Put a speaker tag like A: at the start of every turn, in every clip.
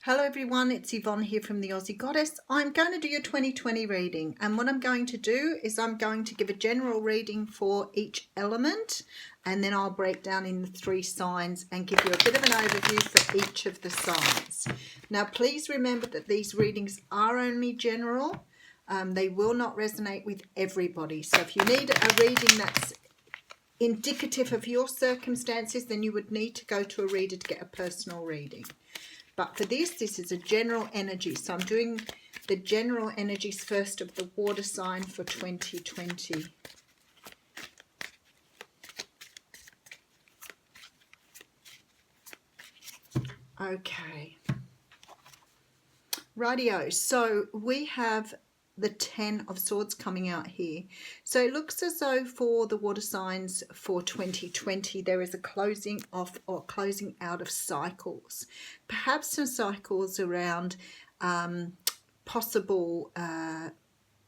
A: Hello everyone, it's Yvonne here from the Aussie Goddess. I'm going to do your 2020 reading, and what I'm going to do is I'm going to give a general reading for each element, and then I'll break down in the 3 signs and give you a bit of an overview for each of the signs. Now please remember that these readings are only general. They will not resonate with everybody. So if you need a reading that's indicative of your circumstances, then you would need to go to a reader to get a personal reading. But for this is a general energy. So I'm doing the general energies first of the water sign for 2020. Okay. Rightio. So we have the 10 of Swords coming out here. So it looks as though for the water signs for 2020 there is a closing off or closing out of cycles, perhaps some cycles around possible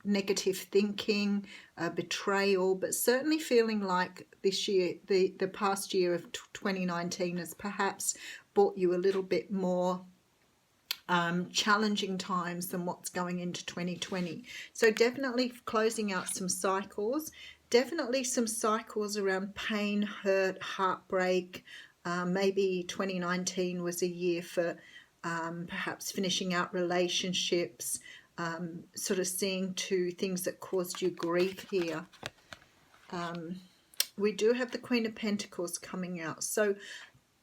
A: negative thinking, betrayal, but certainly feeling like this year, the past year of 2019 has perhaps brought you a little bit more challenging times than what's going into 2020. So definitely closing out some cycles, definitely some cycles around pain, hurt, heartbreak. Maybe 2019 was a year for perhaps finishing out relationships, sort of seeing to things that caused you grief here. We do have the Queen of Pentacles coming out. So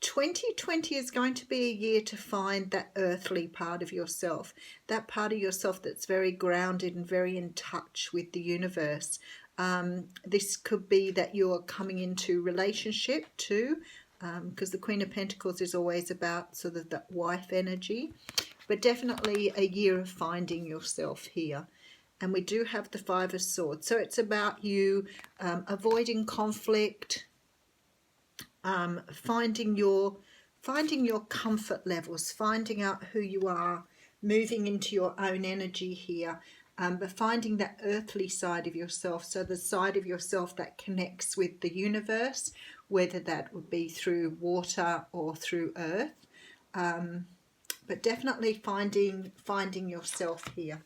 A: 2020 is going to be a year to find that earthly part of yourself, that part of yourself that's very grounded and very in touch with the universe. This could be that you're coming into relationship too, because the Queen of Pentacles is always about sort of that wife energy, but definitely a year of finding yourself here. And we do have the Five of Swords. So it's about you avoiding conflict, finding your comfort levels, finding out who you are, moving into your own energy here, but finding that earthly side of yourself, so the side of yourself that connects with the universe, whether that would be through water or through earth, but definitely finding yourself here.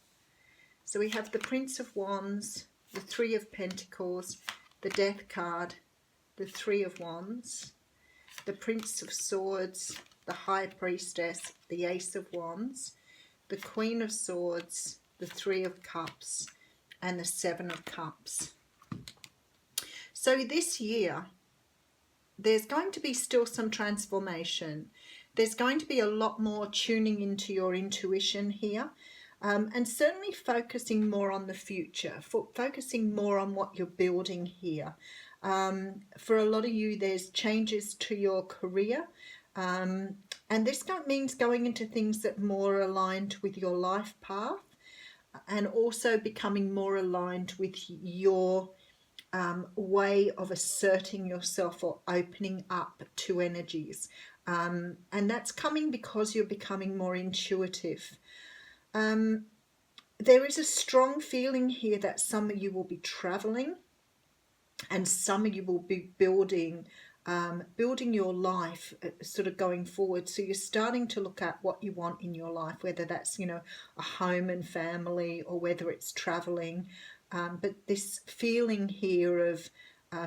A: So we have the Prince of Wands, the Three of Pentacles, the Death card, the Three of Wands, the Prince of Swords, the High Priestess, the Ace of Wands, the Queen of Swords, the Three of Cups, and the Seven of Cups. So this year, there's going to be still some transformation. There's going to be a lot more tuning into your intuition here. And certainly focusing more on the future, focusing more on what you're building here. For a lot of you, there's changes to your career, and this means going into things that are more aligned with your life path, and also becoming more aligned with your way of asserting yourself or opening up to energies. And that's coming because you're becoming more intuitive. There is a strong feeling here that some of you will be traveling, and some of you will be building your life sort of going forward. So you're starting to look at what you want in your life, whether that's, you know, a home and family, or whether it's traveling. But this feeling here of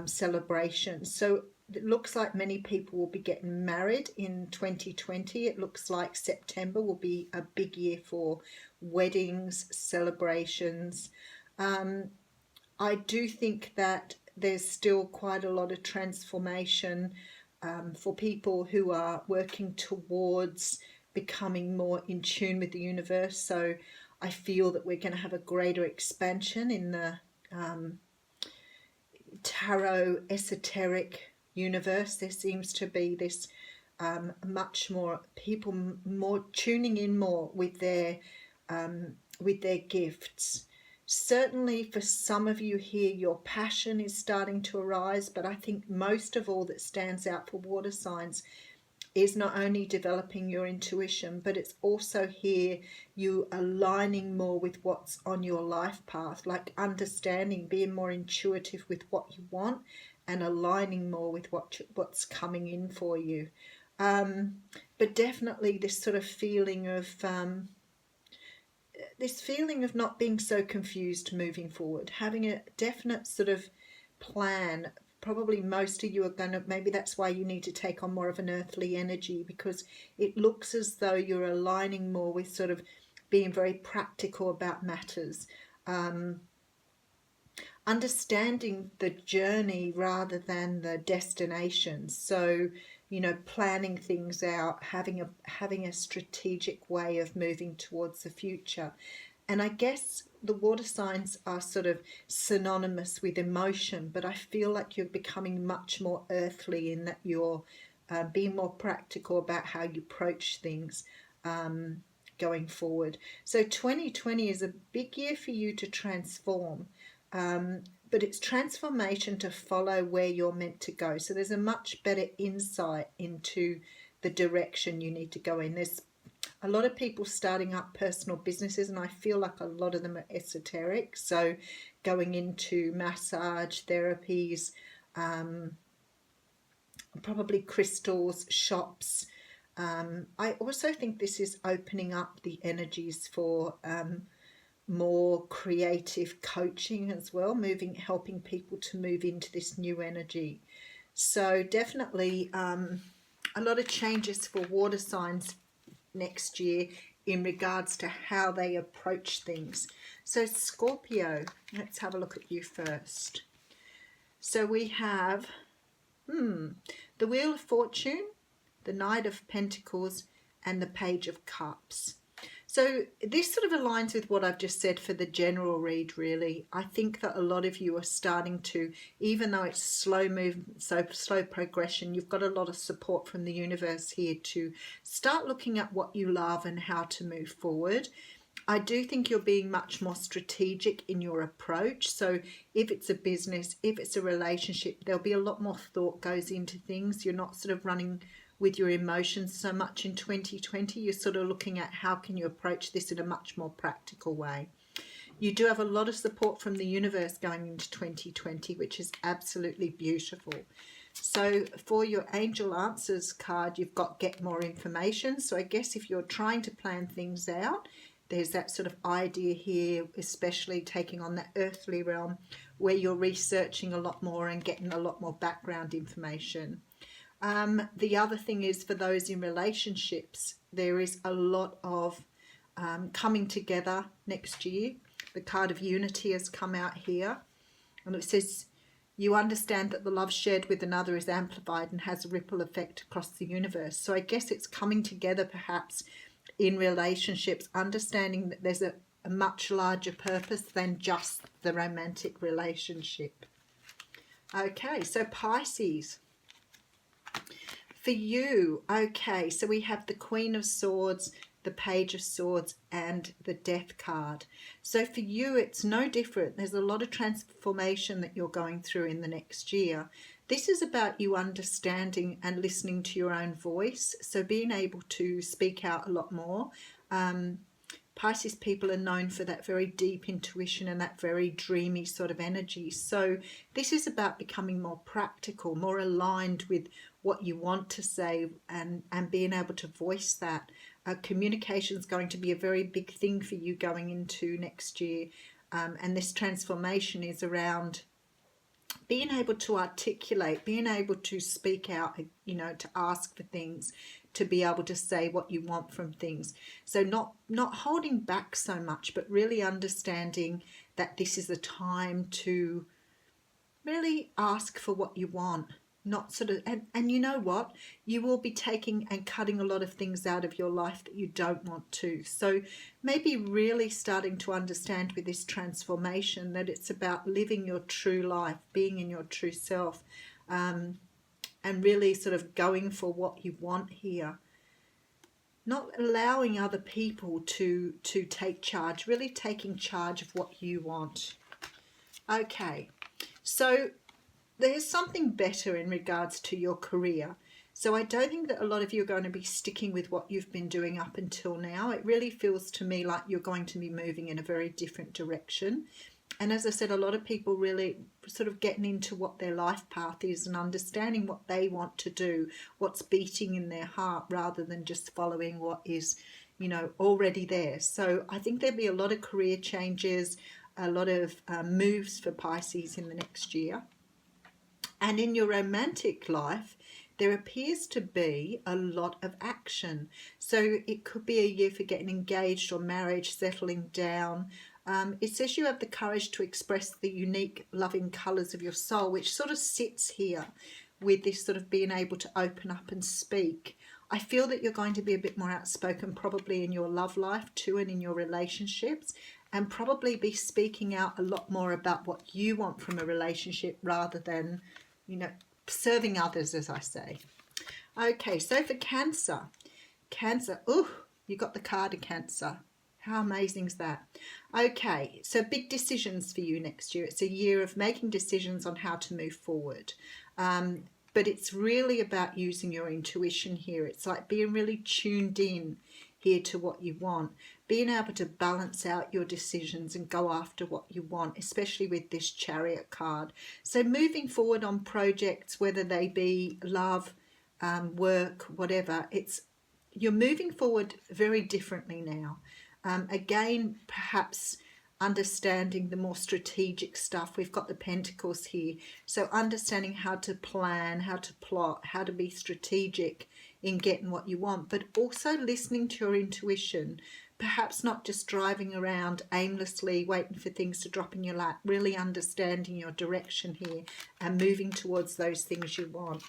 A: celebration. So it looks like many people will be getting married in 2020. It looks like September will be a big year for weddings, celebrations. I do think that there's still quite a lot of transformation for people who are working towards becoming more in tune with the universe. So I feel that we're going to have a greater expansion in the tarot esoteric universe. There seems to be this much more people more tuning in more with their gifts. Certainly for some of you here, your passion is starting to arise, but I think most of all that stands out for water signs is not only developing your intuition, but it's also here you aligning more with what's on your life path, like understanding, being more intuitive with what you want and aligning more with what's coming in for you. But definitely this sort of feeling of not being so confused moving forward, having a definite sort of plan. Probably most of you are going to, maybe that's why you need to take on more of an earthly energy, because it looks as though you're aligning more with sort of being very practical about matters, understanding the journey rather than the destination. So, you know, planning things out, having a strategic way of moving towards the future. And I guess the water signs are sort of synonymous with emotion, but I feel like you're becoming much more earthly in that you're being more practical about how you approach things going forward. So 2020 is a big year for you to transform, but it's transformation to follow where you're meant to go. So there's a much better insight into the direction you need to go in. There's a lot of people starting up personal businesses, and I feel like a lot of them are esoteric. So going into massage therapies, probably crystals, shops. I also think this is opening up the energies for more creative coaching as well, helping people to move into this new energy. So definitely a lot of changes for water signs next year in regards to how they approach things. So Scorpio, let's have a look at you first. So we have the Wheel of Fortune, the Knight of Pentacles, and the Page of Cups. So this sort of aligns with what I've just said for the general read, really. I think that a lot of you are starting to, even though it's slow movement, so slow progression, you've got a lot of support from the universe here to start looking at what you love and how to move forward. I do think you're being much more strategic in your approach. So if it's a business, if it's a relationship, there'll be a lot more thought goes into things. You're not sort of running with your emotions so much in 2020. You're sort of looking at how can you approach this in a much more practical way. You do have a lot of support from the universe going into 2020, which is absolutely beautiful. So for your angel answers card, you've got get more information. So I guess if you're trying to plan things out, there's that sort of idea here, especially taking on that earthly realm where you're researching a lot more and getting a lot more background information. The other thing is for those in relationships, there is a lot of coming together next year. The card of unity has come out here, and it says you understand that the love shared with another is amplified and has a ripple effect across the universe. So I guess it's coming together perhaps in relationships, understanding that there's a much larger purpose than just the romantic relationship. Okay, so Pisces. For you, okay, so we have the Queen of Swords, the Page of Swords, and the Death card. So for you, it's no different. There's a lot of transformation that you're going through in the next year. This is about you understanding and listening to your own voice, so being able to speak out a lot more. Pisces people are known for that very deep intuition and that very dreamy sort of energy. So this is about becoming more practical, more aligned with what you want to say, and being able to voice that. Communication is going to be a very big thing for you going into next year. And this transformation is around being able to articulate, being able to speak out, you know, to ask for things, to be able to say what you want from things. So not holding back so much, but really understanding that this is a time to really ask for what you want. Not sort of, and you know what, you will be taking and cutting a lot of things out of your life that you don't want to. So maybe really starting to understand with this transformation that it's about living your true life, being in your true self, and really sort of going for what you want here. Not allowing other people to take charge, really taking charge of what you want. Okay, so there's something better in regards to your career. So I don't think that a lot of you are going to be sticking with what you've been doing up until now. It really feels to me like you're going to be moving in a very different direction. And as I said, a lot of people really sort of getting into what their life path is and understanding what they want to do, what's beating in their heart, rather than just following what is, you know, already there. So I think there'll be a lot of career changes, a lot of moves for Pisces in the next year. And in your romantic life, there appears to be a lot of action. So it could be a year for getting engaged or marriage, settling down. It says you have the courage to express the unique, loving colours of your soul, which sort of sits here with this sort of being able to open up and speak. I feel that you're going to be a bit more outspoken probably in your love life too, and in your relationships, and probably be speaking out a lot more about what you want from a relationship rather than, you know, serving others, as I say. Okay, so for Cancer, you got the card of Cancer. How amazing is that? Okay, so big decisions for you next year. It's a year of making decisions on how to move forward. But it's really about using your intuition here. It's like being really tuned in here to what you want, being able to balance out your decisions and go after what you want, especially with this Chariot card. So moving forward on projects, whether they be love, work, whatever, you're moving forward very differently now. Again, perhaps understanding the more strategic stuff. We've got the Pentacles here. So understanding how to plan, how to plot, how to be strategic in getting what you want, but also listening to your intuition. Perhaps not just driving around aimlessly waiting for things to drop in your lap, really understanding your direction here and moving towards those things you want.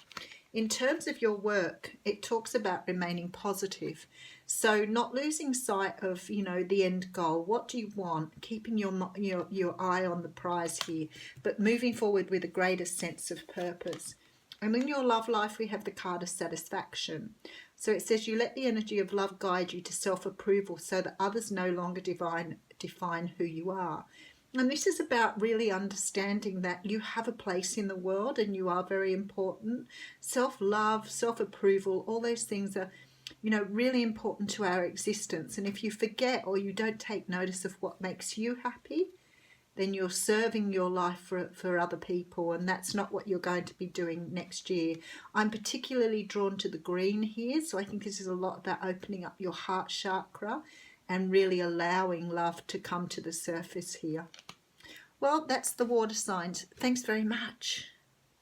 A: In terms of your work, it talks about remaining positive. So not losing sight of, you know, the end goal. What do you want? Keeping your eye on the prize here, but moving forward with a greater sense of purpose. And in your love life, we have the card of satisfaction. So it says you let the energy of love guide you to self-approval so that others no longer define who you are. And this is about really understanding that you have a place in the world and you are very important. Self-love, self-approval, all those things are, you know, really important to our existence. And if you forget or you don't take notice of what makes you happy, then you're serving your life for other people, and that's not what you're going to be doing next year. I'm particularly drawn to the green here, so I think this is a lot about opening up your heart chakra and really allowing love to come to the surface here. Well, that's the water signs. Thanks very much.